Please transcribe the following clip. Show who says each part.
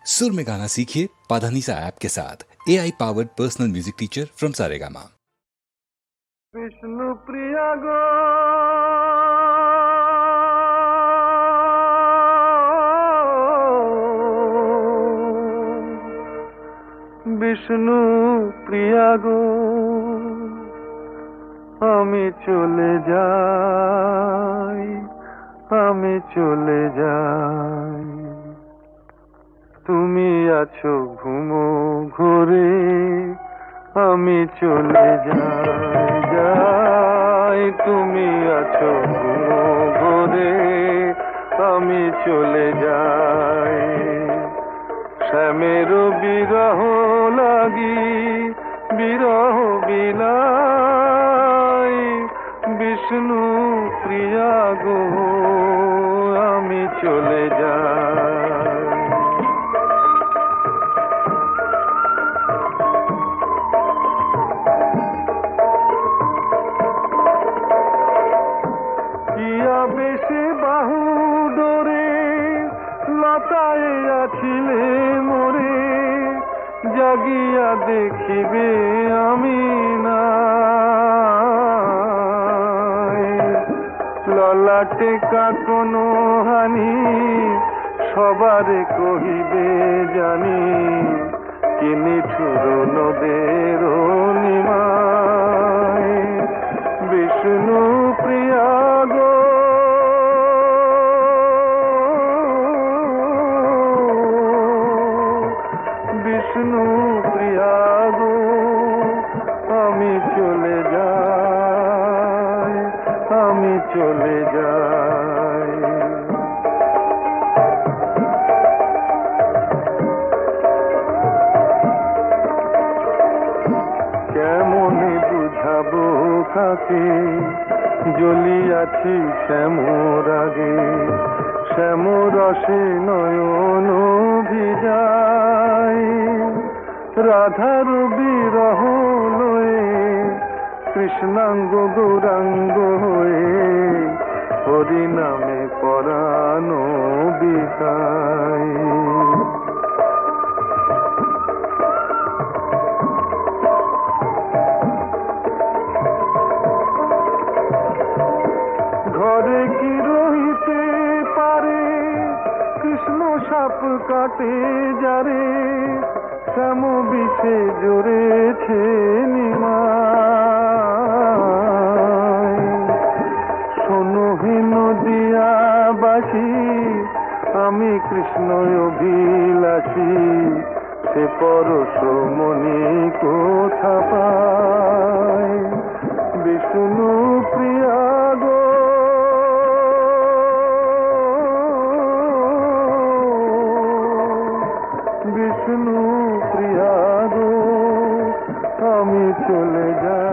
Speaker 1: सुर में गाना सीखिए पाधानीसा ऐप के साथ। AI powered personal music teacher from Saregama.
Speaker 2: Vishnu Priya गो विष्णु प्रिया गो আমি চলে যাই তুমি আছো ঘুমো ঘরে আমি চলে যাই তুমি আছো ঘুমো ঘরে আমি চলে যাই শ্যামের বিরহ লাগি বিরহ বিলাই বিষ্ণু প্রিয়া গো আমি চলে যাই কিয়া বেশে বাহু ডোরে লতায় আছিলে মোরে জাগিয়া দেখিবে আমি না ললাটে কাকনো হানি সবারে কহিবে জানি কি নিঠুর নদের নিমায় বিষ্ণু প্রিয়া গো বিষ্ণু প্রিয়া গো আমি চলে যাই কেমনে বুঝাবো কাকে জ্বলিয়াছি শ্যামর আগে শ্যামরসে নয়ন ভিজাই রাধার বিরহ লয়ে কৃষ্ণাঙ্গ গৌরাঙ্গ হয়ে হরি নামে পরাণ বিকাই ঘরে কি রহিতে পারে কৃষ্ণ সাপ কাটে যারে শ্যাম বিষে জড়েছে নিমায় শোনো হে নদিয়া বাসি আমি কৃষ্ণ অভিলাষী সে পরশ মনি কোথা পায় বিষ্ণু প্রিয়া গো বিষ্ণু প্রিয়া গো আমি চলে যাই